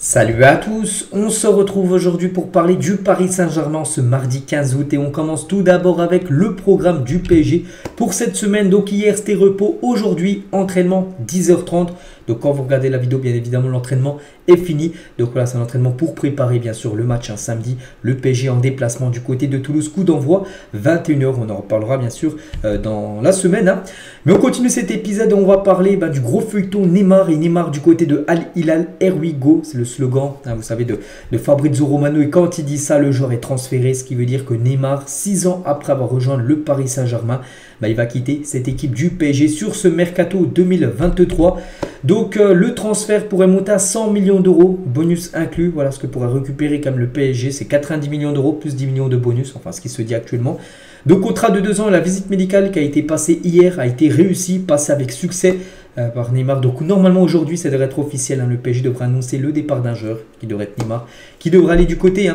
Salut à tous, on se retrouve aujourd'hui pour parler du Paris Saint-Germain ce mardi 15 août et on commence tout d'abord avec le programme du PSG pour cette semaine. Donc hier c'était repos, aujourd'hui entraînement 10h30. Donc quand vous regardez la vidéo, bien évidemment l'entraînement est fini. Donc voilà, c'est un entraînement pour préparer bien sûr le match samedi. Le PSG en déplacement du côté de Toulouse, coup d'envoi 21h. On en reparlera bien sûr dans la semaine. Mais on continue cet épisode, on va parler du gros feuilleton Neymar et Neymar du côté de Al Hilal. Here we go, c'est le slogan, vous savez, de Fabrizio Romano. Et quand il dit ça, le joueur est transféré, ce qui veut dire que Neymar, 6 ans après avoir rejoint le Paris Saint-Germain, il va quitter cette équipe du PSG sur ce mercato 2023. Donc le transfert pourrait monter à 100 millions d'euros, bonus inclus. Voilà ce que pourrait récupérer comme le PSG, c'est 90 millions d'euros plus 10 millions de bonus, enfin ce qui se dit actuellement. Donc contrat de 2 ans, la visite médicale qui a été passée hier a été réussie, passée avec succès par Neymar. Donc normalement aujourd'hui ça devrait être officiel, le PSG devrait annoncer le départ d'un joueur qui devrait être Neymar, qui devrait aller du côté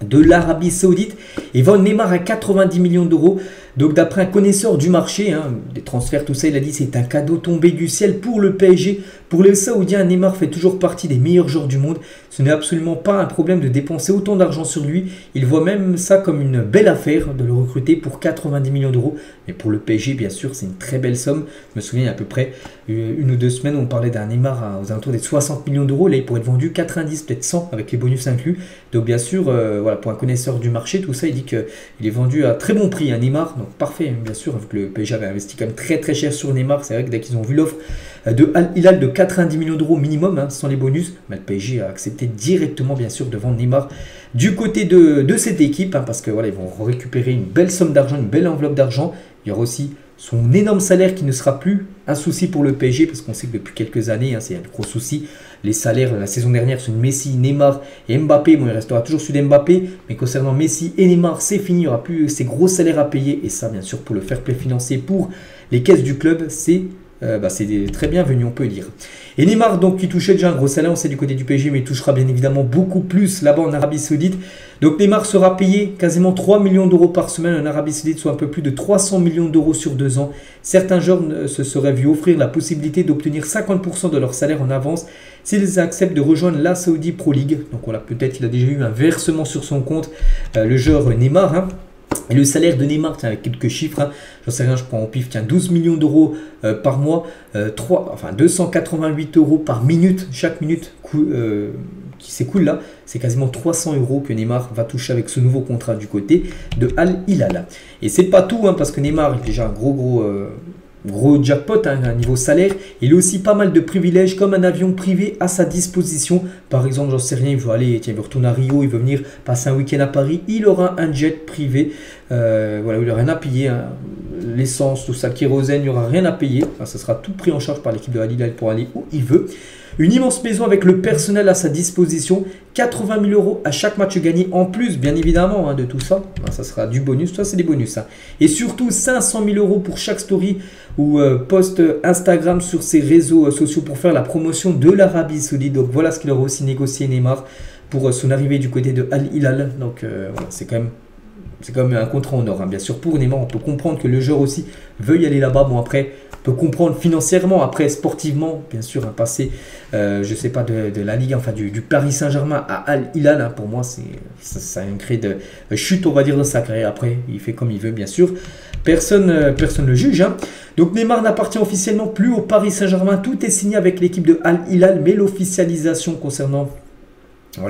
de l'Arabie Saoudite et vend Neymar à 90 millions d'euros. Donc d'après un connaisseur du marché, des transferts, tout ça, il a dit c'est un cadeau tombé du ciel pour le PSG. Pour les Saoudiens, Neymar fait toujours partie des meilleurs joueurs du monde. Ce n'est absolument pas un problème de dépenser autant d'argent sur lui. Il voit même ça comme une belle affaire de le recruter pour 90 millions d'euros. Mais pour le PSG, bien sûr, c'est une très belle somme. Je me souviens, il y a à peu près 1 ou 2 semaines, on parlait d'un Neymar aux alentours des 60 millions d'euros. Là, il pourrait être vendu 90, peut-être 100 avec les bonus inclus. Donc bien sûr, voilà, pour un connaisseur du marché, tout ça, il dit qu'il est vendu à très bon prix, Neymar. Donc parfait, bien sûr, vu que le PSG avait investi quand même très très cher sur Neymar. C'est vrai que dès qu'ils ont vu l'offre de Al Hilal de 90 millions d'euros minimum, sans les bonus, le PSG a accepté directement, bien sûr, de vendre Neymar du côté de cette équipe, parce que voilà, ils vont récupérer une belle somme d'argent, une belle enveloppe d'argent. Il y aura aussi son énorme salaire qui ne sera plus un souci pour le PSG, parce qu'on sait que depuis quelques années, c'est un gros souci. Les salaires, la saison dernière, sur Messi, Neymar et Mbappé, bon, il restera toujours celui d'Mbappé, mais concernant Messi et Neymar, c'est fini, il n'y aura plus ces gros salaires à payer, et ça, bien sûr, pour le fair play financier, pour les caisses du club, c'est très bienvenu, on peut dire. Et Neymar, donc, qui touchait déjà un gros salaire, on sait du côté du PSG, mais il touchera bien évidemment beaucoup plus là-bas en Arabie Saoudite. Donc Neymar sera payé quasiment 3 millions d'euros par semaine en Arabie Saoudite, soit un peu plus de 300 millions d'euros sur 2 ans. Certains joueurs se seraient vus offrir la possibilité d'obtenir 50% de leur salaire en avance s'ils acceptent de rejoindre la Saudi Pro League. Donc voilà, peut-être qu'il a déjà eu un versement sur son compte, le joueur Neymar. Et le salaire de Neymar, tiens, avec quelques chiffres, j'en sais rien, je prends au pif, tiens, 12 millions d'euros par mois, 288 euros par minute, chaque minute qui s'écoule là, c'est quasiment 300 euros que Neymar va toucher avec ce nouveau contrat du côté de Al Hilal. Et c'est pas tout, parce que Neymar est déjà un gros jackpot à niveau salaire. Il a aussi pas mal de privilèges comme un avion privé à sa disposition. Par exemple, j'en sais rien, il veut aller, il veut retourner à Rio, il veut venir passer un week-end à Paris. Il aura un jet privé. Voilà, il n'aura rien à payer. L'essence, tout ça, le kérosène, il n'y aura rien à payer. Ça sera tout pris en charge par l'équipe de Al Hilal pour aller où il veut. Une immense maison avec le personnel à sa disposition, 80 000 euros à chaque match gagné en plus, bien évidemment, de tout ça. Ça sera du bonus, ça c'est des bonus. Et surtout 500 000 euros pour chaque story ou post Instagram sur ses réseaux sociaux pour faire la promotion de l'Arabie Saoudite. Donc voilà ce qu'il aura aussi négocié Neymar pour son arrivée du côté de Al Hilal. Donc voilà, c'est quand même un contrat en or. Bien sûr, pour Neymar, on peut comprendre que le joueur aussi veuille aller là-bas. Bon, après, on peut comprendre financièrement, après, sportivement, bien sûr, passer, je ne sais pas, de la Ligue, enfin, du Paris Saint-Germain à Al Hilal, pour moi, ça a un cré de chute, on va dire, de sa carrière. Après, il fait comme il veut, bien sûr. Personne ne le juge. Donc, Neymar n'appartient officiellement plus au Paris Saint-Germain. Tout est signé avec l'équipe de Al Hilal, mais l'officialisation concernant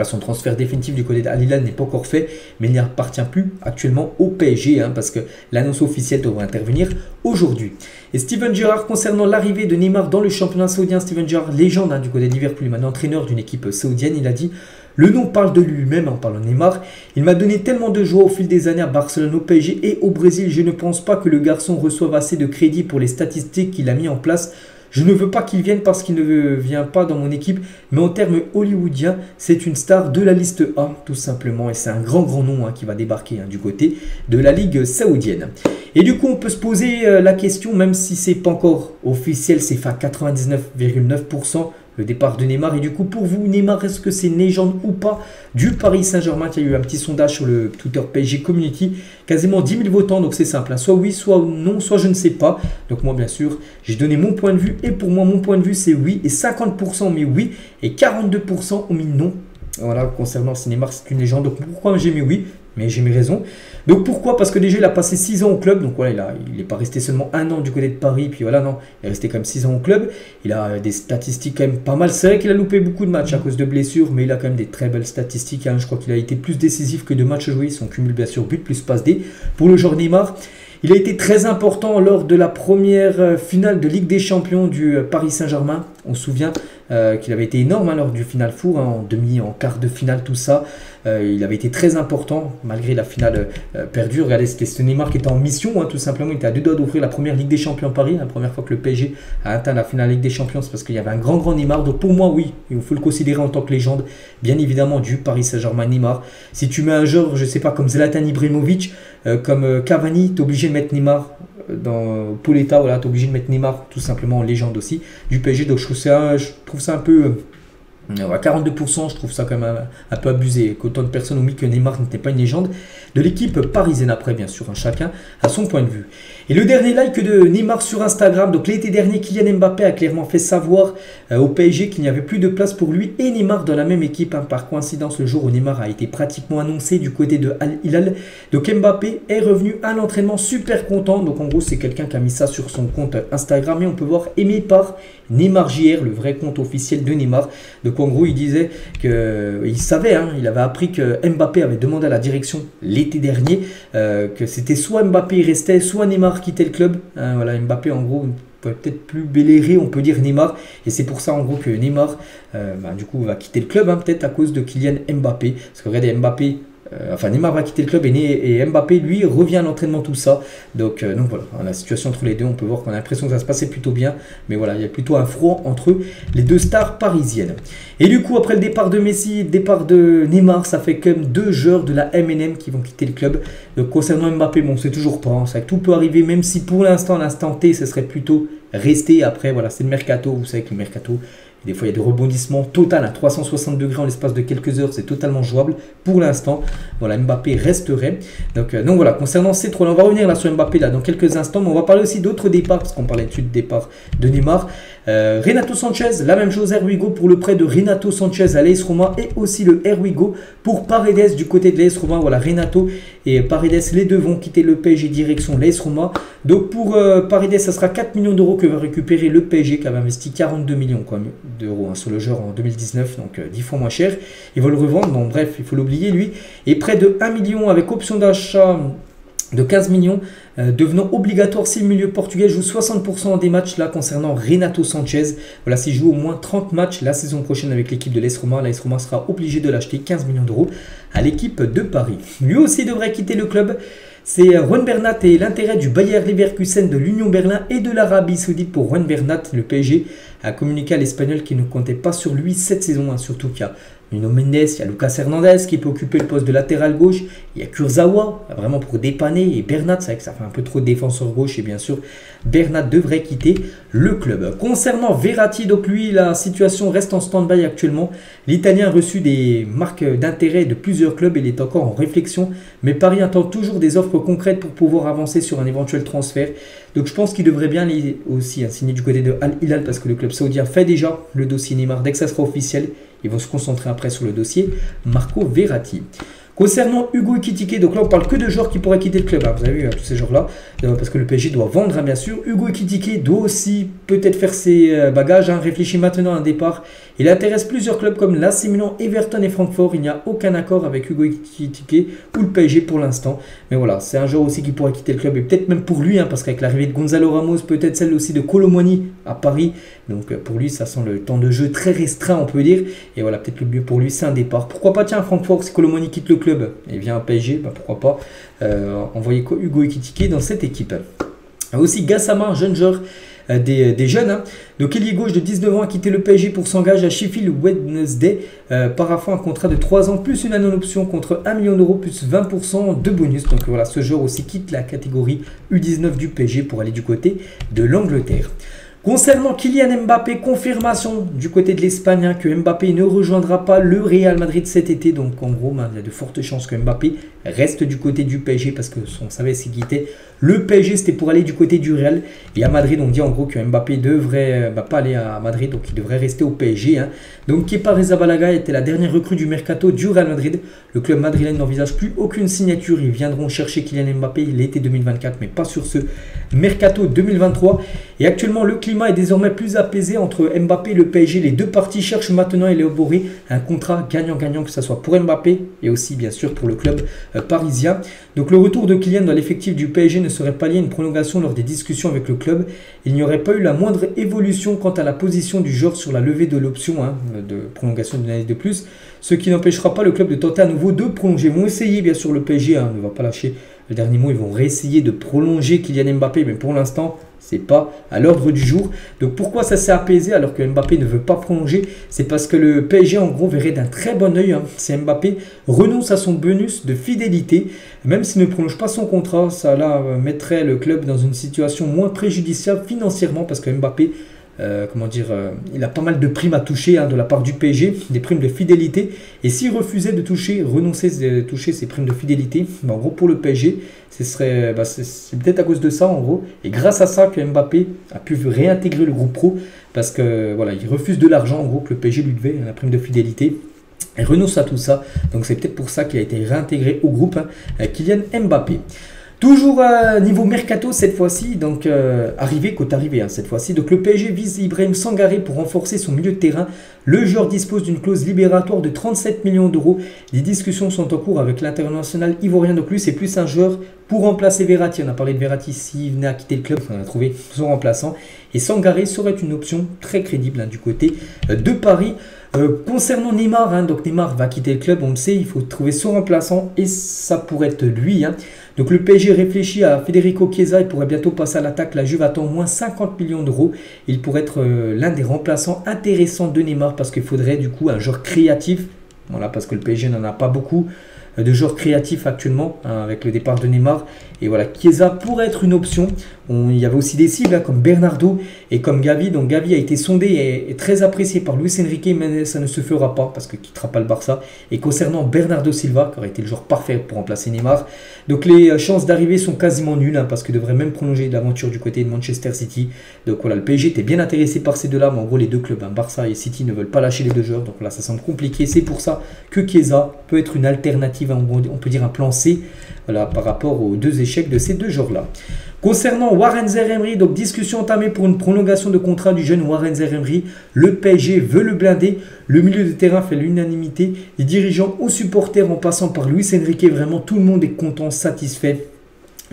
son transfert définitif du côté d'Al Hilal n'est pas encore fait, mais il n'appartient plus actuellement au PSG, parce que l'annonce officielle devrait intervenir aujourd'hui. Et Steven Gerrard, concernant l'arrivée de Neymar dans le championnat saoudien, Steven Gerrard, légende du côté de Liverpool, maintenant entraîneur d'une équipe saoudienne, il a dit: le nom parle de lui-même en parlant de Neymar. Il m'a donné tellement de joie au fil des années à Barcelone, au PSG et au Brésil. Je ne pense pas que le garçon reçoive assez de crédit pour les statistiques qu'il a mis en place. Je ne veux pas qu'il vienne parce qu'il ne vient pas dans mon équipe, mais en termes hollywoodiens, c'est une star de la liste A, tout simplement. Et c'est un grand nom qui va débarquer du côté de la Ligue saoudienne. Et du coup, on peut se poser la question, même si c'est pas encore officiel, c'est à 99,9%, le départ de Neymar. Et du coup, pour vous, Neymar, est-ce que c'est une légende ou pas du Paris Saint-Germain? Il y a eu un petit sondage sur le Twitter PSG Community, quasiment 10 000 votants, donc c'est simple, hein. Soit oui, soit non, soit je ne sais pas. Donc moi, bien sûr, j'ai donné mon point de vue, et pour moi, mon point de vue, c'est oui, et 50% ont mis oui, et 42% ont mis non. Voilà, concernant si Neymar, c'est une légende. Donc pourquoi j'ai mis oui? Mais j'ai mes raisons. Donc pourquoi? Parce que déjà, il a passé 6 ans au club. Donc voilà, il n'est pas resté seulement un an du côté de Paris. Puis voilà, non, il est resté quand même 6 ans au club. Il a des statistiques quand même pas mal. C'est vrai qu'il a loupé beaucoup de matchs à cause de blessures, mais il a quand même des très belles statistiques, hein. Je crois qu'il a été plus décisif que de matchs joués. Son cumul bien sûr but plus passe D. Pour le joueur Neymar, il a été très important lors de la première finale de Ligue des Champions du Paris Saint-Germain. On se souvient qu'il avait été énorme, hein, lors du Final Four, hein, en demi, en quart de finale, tout ça. Il avait été très important malgré la finale perdue. Regardez, c'était ce Neymar qui était en mission, hein, tout simplement. Il était à 2 doigts d'offrir la première Ligue des Champions à Paris. La première fois que le PSG a atteint la finale Ligue des Champions, c'est parce qu'il y avait un grand Neymar. Donc pour moi, oui, il faut le considérer en tant que légende, bien évidemment, du Paris Saint-Germain. Neymar. Si tu mets un joueur, je sais pas, comme Zlatan Ibrahimovic, comme Cavani, tu es obligé de mettre Neymar. Dans Pauletta, voilà, tu es obligé de mettre Neymar tout simplement en légende aussi du PSG. Donc je trouve ça un peu à 42%, je trouve ça quand même un peu abusé, qu'autant de personnes ont mis que Neymar n'était pas une légende de l'équipe parisienne. Après, bien sûr, hein, chacun a son point de vue. Et le dernier like de Neymar sur Instagram, donc l'été dernier, Kylian Mbappé a clairement fait savoir au PSG qu'il n'y avait plus de place pour lui et Neymar dans la même équipe, hein. Par coïncidence, le jour où Neymar a été pratiquement annoncé du côté de Al Hilal, donc Mbappé est revenu à l'entraînement super content. Donc en gros, c'est quelqu'un qui a mis ça sur son compte Instagram et on peut voir aimé par Neymar JR, le vrai compte officiel de Neymar. Donc en gros, il disait qu'il savait, hein, il avait appris que Mbappé avait demandé à la direction l'été dernier que c'était soit Mbappé restait, soit Neymar quittait le club, hein. Voilà, Mbappé en gros peut-être plus béléré, on peut dire, Neymar, et c'est pour ça en gros que Neymar du coup va quitter le club, hein, peut-être à cause de Kylian Mbappé, parce que regardez, Mbappé Neymar va quitter le club et Mbappé lui revient à l'entraînement, tout ça. Donc voilà, la situation entre les deux, on peut voir qu'on a l'impression que ça se passait plutôt bien, mais voilà, il y a plutôt un froid entre les deux stars parisiennes. Et du coup, après le départ de Messi, le départ de Neymar, ça fait quand même 2 joueurs de la MNM qui vont quitter le club. Donc concernant Mbappé, bon, c'est toujours pas, hein, ça, tout peut arriver, même si pour l'instant, l'instant T, ce serait plutôt rester. Après, voilà, c'est le mercato, vous savez que le mercato, des fois, il y a des rebondissements total à 360 degrés en l'espace de quelques heures. C'est totalement jouable pour l'instant. Voilà, Mbappé resterait. Donc voilà, concernant ces 3, on va revenir là sur Mbappé là dans quelques instants. Mais on va parler aussi d'autres départs, parce qu'on parlait dessus de départ de Neymar. Renato Sanchez, la même chose, Erwigo pour le prêt de Renato Sanchez à l'AS Roma. Et aussi le Erwigo pour Paredes du côté de l'AS Roma. Voilà, Renato et Paredes, les deux vont quitter le PSG direction l'AS Roma. Donc pour Paredes, ça sera 4 millions d'euros que va récupérer le PSG, qui avait investi 42 millions d'euros, hein, sur le joueur en 2019, donc 10 fois moins cher. Ils vont le revendre, bon bref, il faut l'oublier lui. Et près de 1 million avec option d'achat de 15 millions, devenant obligatoire si le milieu portugais joue 60% des matchs là concernant Renato Sanchez. Voilà, s'il joue au moins 30 matchs la saison prochaine avec l'équipe de l'AS Roma, l'AS Roma sera obligé de l'acheter 15 millions d'euros à l'équipe de Paris. Lui aussi devrait quitter le club. C'est Juan Bernat et l'intérêt du Bayer Leverkusen, de l'Union Berlin et de l'Arabie Saoudite pour Juan Bernat. Le PSG a communiqué à l'Espagnol qu'il ne comptait pas sur lui cette saison, hein, surtout qu'il y a Nuno Mendes, il y a Lucas Hernandez qui peut occuper le poste de latéral gauche, il y a Kurzawa vraiment pour dépanner, et Bernat, c'est vrai que ça fait un peu trop de défenseur gauche, et bien sûr Bernat devrait quitter le club. Concernant Verratti, donc lui la situation reste en stand-by actuellement. L'Italien a reçu des marques d'intérêt de plusieurs clubs et il est encore en réflexion, mais Paris attend toujours des offres concrètes pour pouvoir avancer sur un éventuel transfert. Donc je pense qu'il devrait bien aller aussi signer du côté de Al Hilal, parce que le club saoudien fait déjà le dossier Neymar. Dès que ça sera officiel, ils vont se concentrer après sur le dossier Marco Verratti. Concernant Hugo Ekitike, donc là on parle que de joueurs qui pourraient quitter le club, hein. Vous avez vu, tous ces joueurs-là, parce que le PSG doit vendre, hein, bien sûr. Hugo Ekitike doit aussi peut-être faire ses bagages, hein, réfléchit maintenant à un départ. Il intéresse plusieurs clubs comme l'AC Milan, Everton et Francfort. Il n'y a aucun accord avec Hugo Ekitike ou le PSG pour l'instant. Mais voilà, c'est un joueur aussi qui pourrait quitter le club, et peut-être même pour lui, hein, parce qu'avec l'arrivée de Gonzalo Ramos, peut-être celle aussi de Kolo Muani à Paris. Donc pour lui, ça sent le temps de jeu très restreint, on peut dire. Et voilà, peut-être le mieux pour lui, c'est un départ. Pourquoi pas, tiens, Francfort, si Kolo Muani quitte le club et vient à PSG, bah, pourquoi pas envoyer Hugo Ekitike dans cette équipe. Aussi Gassama, jeune joueur, des jeunes, hein. Donc ailier gauche de 19 ans a quitté le PSG pour s'engager à Sheffield Wednesday, paraphant un contrat de 3 ans plus une année option contre 1 million d'euros plus 20% de bonus. Donc voilà, ce joueur aussi quitte la catégorie U19 du PSG pour aller du côté de l'Angleterre. Concernant Kylian Mbappé, confirmation du côté de l'Espagne que Mbappé ne rejoindra pas le Real Madrid cet été. Donc en gros, il y a de fortes chances que Mbappé reste du côté du PSG parce qu'on savait ce qu'il était. Le PSG, c'était pour aller du côté du Real. Et à Madrid, on dit en gros que Mbappé devrait pas aller à Madrid, donc il devrait rester au PSG. Donc Kepa Arrizabalaga était la dernière recrue du mercato du Real Madrid. Le club madrilène n'envisage plus aucune signature. Ils viendront chercher Kylian Mbappé l'été 2024, mais pas sur ce mercato 2023. Et actuellement, le climat est désormais plus apaisé entre Mbappé et le PSG. Les deux parties cherchent maintenant à élaborer un contrat gagnant-gagnant, que ce soit pour Mbappé et aussi bien sûr pour le club parisien. Donc le retour de Kylian dans l'effectif du PSG ne serait pas lié à une prolongation lors des discussions avec le club. Il n'y aurait pas eu la moindre évolution quant à la position du joueur sur la levée de l'option de prolongation d'une année de plus, ce qui n'empêchera pas le club de tenter à nouveau de prolonger. Ils vont essayer bien sûr le PSG, ne va pas lâcher le dernier mot, ils vont réessayer de prolonger Kylian Mbappé, mais pour l'instant, c'est pas à l'ordre du jour. Donc pourquoi ça s'est apaisé alors que Mbappé ne veut pas prolonger? C'est parce que le PSG en gros verrait d'un très bon œil si Mbappé renonce à son bonus de fidélité. Même s'il ne prolonge pas son contrat, ça là mettrait le club dans une situation moins préjudiciable financièrement parce que Mbappé, il a pas mal de primes à toucher de la part du PSG, des primes de fidélité. Et s'il refusait de renoncer à toucher ces primes de fidélité, en gros pour le PSG, c'est peut-être à cause de ça en gros. Et grâce à ça que Mbappé a pu réintégrer le groupe pro parce que voilà, il refuse de l'argent en gros que le PSG lui devait, la prime de fidélité. Il renonce à tout ça. Donc c'est peut-être pour ça qu'il a été réintégré au groupe Kylian Mbappé. Toujours niveau mercato cette fois-ci, donc côte arrivée cette fois-ci. Donc le PSG vise Ibrahim Sangaré pour renforcer son milieu de terrain. Le joueur dispose d'une clause libératoire de 37 millions d'euros. Les discussions sont en cours avec l'international ivoirien. Donc lui c'est plus un joueur pour remplacer Verratti. On a parlé de Verratti s'il venait à quitter le club, on a trouvé son remplaçant. Et Sangaré serait une option très crédible du côté de Paris. Concernant Neymar, donc Neymar va quitter le club, on le sait, il faut trouver son remplaçant et ça pourrait être lui. Donc le PSG réfléchit à Federico Chiesa, il pourrait bientôt passer à l'attaque. La Juve attend au moins 50 millions d'euros. Il pourrait être l'un des remplaçants intéressants de Neymar parce qu'il faudrait du coup un joueur créatif. Voilà, parce que le PSG n'en a pas beaucoup de joueurs créatifs actuellement avec le départ de Neymar. Et voilà, Chiesa pourrait être une option. Il y avait aussi des cibles comme Bernardo et comme Gavi. Donc Gavi a été sondé et très apprécié par Luis Enrique, mais ça ne se fera pas parce qu'il ne quittera pas le Barça. Et concernant Bernardo Silva, qui aurait été le joueur parfait pour remplacer Neymar, donc les chances d'arrivée sont quasiment nulles parce qu'il devrait même prolonger l'aventure du côté de Manchester City. Donc voilà, le PSG était bien intéressé par ces deux-là, mais en gros les deux clubs, Barça et City, ne veulent pas lâcher les deux joueurs. Donc là, ça semble compliqué. C'est pour ça que Chiesa peut être une alternative, on peut dire un plan C, voilà, par rapport aux deux échecs de ces deux joueurs-là. Concernant Warren Zaïre-Emery, donc discussion entamée pour une prolongation de contrat du jeune Warren Zaïre-Emery. Le PSG veut le blinder. Le milieu de terrain fait l'unanimité. Les dirigeants aux supporters en passant par Luis Enrique, vraiment tout le monde est content, satisfait.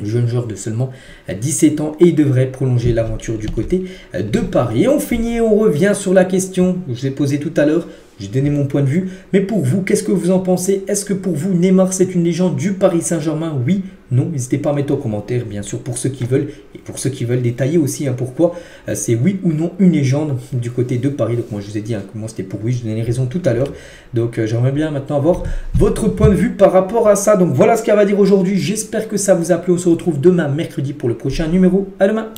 Jeune joueur de seulement 17 ans et il devrait prolonger l'aventure du côté de Paris. Et on finit et on revient sur la question que je l'ai posée tout à l'heure. J'ai donné mon point de vue. Mais pour vous, qu'est-ce que vous en pensez? Est-ce que pour vous, Neymar, c'est une légende du Paris Saint-Germain? Oui, non? N'hésitez pas à mettre en commentaire, bien sûr, pour ceux qui veulent. Et pour ceux qui veulent détailler aussi pourquoi c'est oui ou non une légende du côté de Paris. Donc moi, je vous ai dit que moi, c'était pour oui. Je donnais raison tout à l'heure. Donc j'aimerais bien maintenant avoir votre point de vue par rapport à ça. Donc voilà ce qu'il y a à dire aujourd'hui. J'espère que ça vous a plu. On se retrouve demain, mercredi, pour le prochain numéro. À demain!